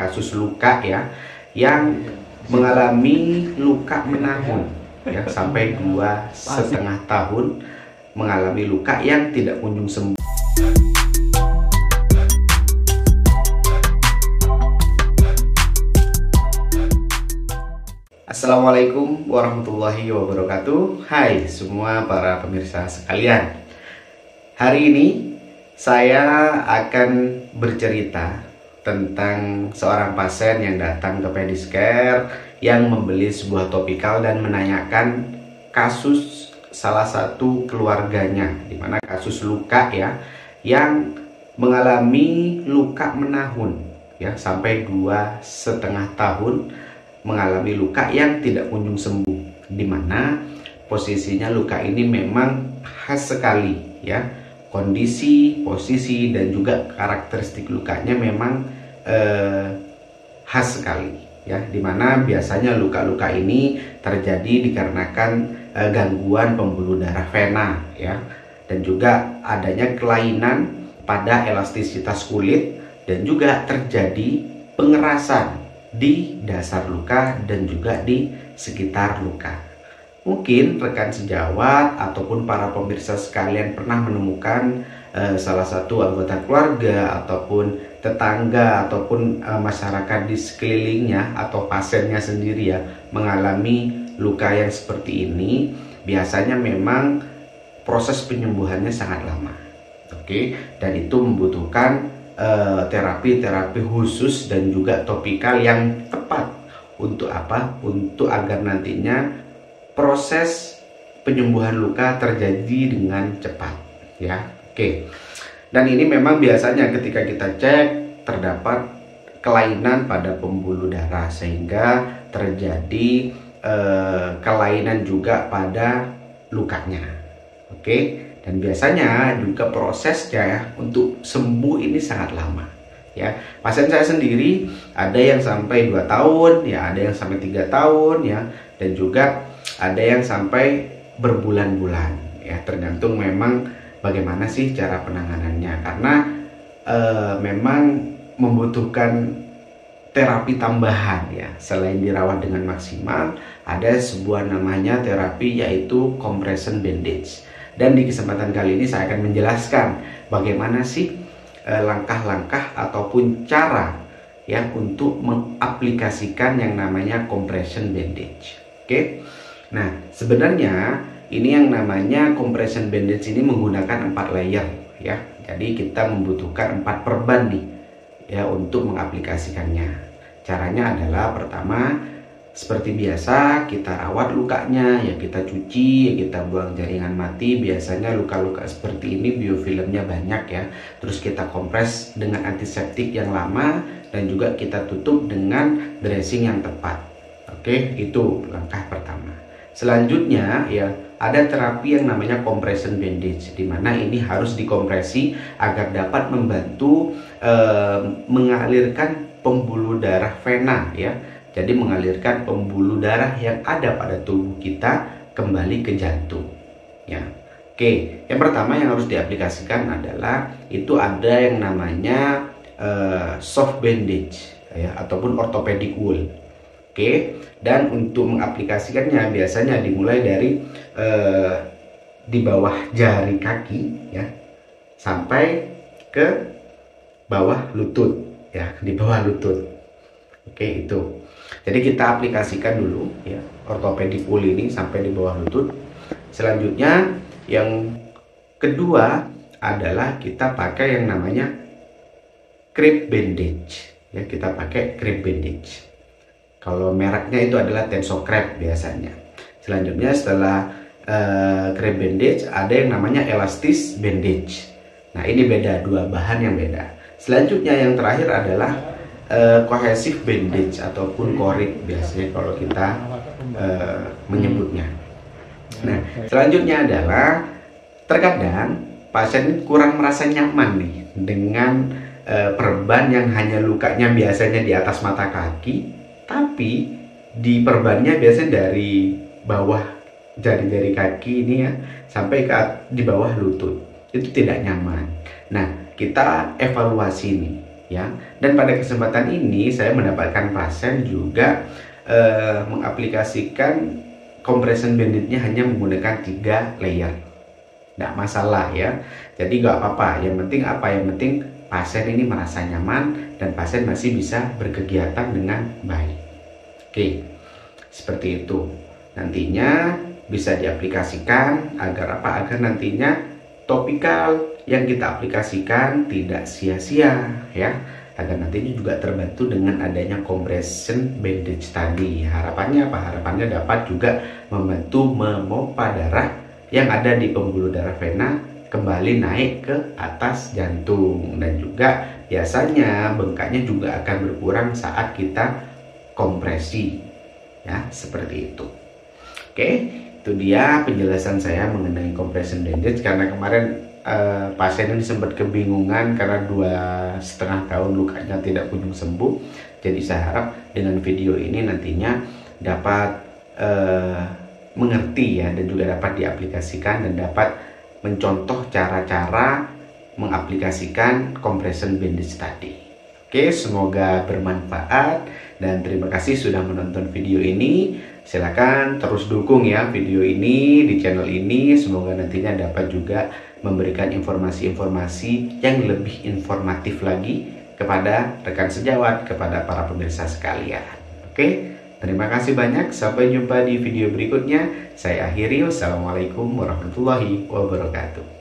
kasus luka ya yang mengalami luka menahun ya sampai 2,5 tahun, mengalami luka yang tidak kunjung sembuh. Assalamualaikum warahmatullahi wabarakatuh. Hai semua para pemirsa sekalian. Hari ini saya akan bercerita tentang seorang pasien yang datang ke Pedicare yang membeli sebuah topikal dan menanyakan kasus salah satu keluarganya, di mana kasus luka ya yang mengalami luka menahun ya sampai 2,5 tahun, mengalami luka yang tidak kunjung sembuh, di mana posisinya luka ini memang khas sekali ya, kondisi, posisi dan juga karakteristik lukanya memang khas sekali ya, di mana biasanya luka-luka ini terjadi dikarenakan gangguan pembuluh darah vena ya, dan juga adanya kelainan pada elastisitas kulit dan juga terjadi pengerasan di dasar luka dan juga di sekitar luka. Mungkin rekan sejawat ataupun para pemirsa sekalian pernah menemukan salah satu anggota keluarga ataupun tetangga ataupun masyarakat di sekelilingnya atau pasiennya sendiri ya mengalami luka yang seperti ini. Biasanya memang proses penyembuhannya sangat lama. Oke, dan itu membutuhkan terapi-terapi khusus dan juga topikal yang tepat untuk apa? Untuk agar nantinya proses penyembuhan luka terjadi dengan cepat ya. Oke. Dan ini memang biasanya ketika kita cek terdapat kelainan pada pembuluh darah sehingga terjadi kelainan juga pada lukanya. Oke. Dan biasanya juga prosesnya ya untuk sembuh ini sangat lama ya. Pasien saya sendiri ada yang sampai 2 tahun ya, ada yang sampai 3 tahun ya, dan juga ada yang sampai berbulan-bulan ya, tergantung memang bagaimana sih cara penanganannya, karena memang membutuhkan terapi tambahan ya. Selain dirawat dengan maksimal, ada sebuah namanya terapi yaitu compression bandage. Dan di kesempatan kali ini saya akan menjelaskan bagaimana sih langkah-langkah ataupun cara ya untuk mengaplikasikan yang namanya compression bandage. Oke. Nah, sebenarnya ini yang namanya compression bandage ini menggunakan 4 layer ya. Jadi kita membutuhkan 4 perban nih ya untuk mengaplikasikannya. Caranya adalah pertama, seperti biasa kita rawat lukanya ya, kita cuci ya, kita buang jaringan mati. Biasanya luka-luka seperti ini biofilmnya banyak ya. Terus kita kompres dengan antiseptik yang lama dan juga kita tutup dengan dressing yang tepat. Oke, itu langkah pertama. Selanjutnya ya ada terapi yang namanya compression bandage, di mana ini harus dikompresi agar dapat membantu mengalirkan pembuluh darah vena ya. Jadi mengalirkan pembuluh darah yang ada pada tubuh kita kembali ke jantung ya. Oke, yang pertama yang harus diaplikasikan adalah itu ada yang namanya soft bandage ya, ataupun orthopedic wool. Oke, dan untuk mengaplikasikannya biasanya dimulai dari di bawah jari kaki ya sampai ke bawah lutut ya, di bawah lutut. Oke, itu. Jadi kita aplikasikan dulu ya orthopedic wool ini sampai di bawah lutut. Selanjutnya yang kedua adalah kita pakai yang namanya crepe bandage ya, kita pakai crepe bandage. Kalau mereknya itu adalah Tensorcrep biasanya. Selanjutnya setelah crepe bandage ada yang namanya elastis bandage. Nah, ini beda, 2 bahan yang beda. Selanjutnya yang terakhir adalah cohesive bandage ataupun korit biasanya kalau kita menyebutnya. Nah, selanjutnya adalah terkadang pasien kurang merasa nyaman nih dengan perban yang hanya lukanya biasanya di atas mata kaki, tapi di perbannya biasanya dari bawah jari-jari kaki ini ya sampai di bawah lutut. Itu tidak nyaman. Nah, kita evaluasi nih ya. Dan pada kesempatan ini saya mendapatkan pasien juga mengaplikasikan compression bandage-nya hanya menggunakan 3 layer. Nggak masalah ya, jadi nggak apa-apa. Yang penting apa? Yang penting pasien ini merasa nyaman dan pasien masih bisa berkegiatan dengan baik. Oke, seperti itu. Nantinya bisa diaplikasikan agar apa? Agar nantinya topikal yang kita aplikasikan tidak sia-sia ya. Agar nantinya juga terbantu dengan adanya compression bandage tadi. Harapannya apa? Harapannya dapat juga membantu memompa darah yang ada di pembuluh darah vena kembali naik ke atas jantung, dan juga biasanya bengkaknya juga akan berkurang saat kita kompresi ya, seperti itu. Oke, itu dia penjelasan saya mengenai compression bandage. Karena kemarin pasien ini sempat kebingungan karena 2,5 tahun lukanya tidak kunjung sembuh. Jadi saya harap dengan video ini nantinya dapat mengerti ya, dan juga dapat diaplikasikan dan dapat mencontoh cara-cara mengaplikasikan compression bandage tadi. Oke, semoga bermanfaat dan terima kasih sudah menonton video ini. Silakan terus dukung ya video ini di channel ini. Semoga nantinya dapat juga memberikan informasi-informasi yang lebih informatif lagi kepada rekan sejawat, kepada para pemirsa sekalian. Oke, terima kasih banyak. Sampai jumpa di video berikutnya. Saya akhiri. Wassalamualaikum warahmatullahi wabarakatuh.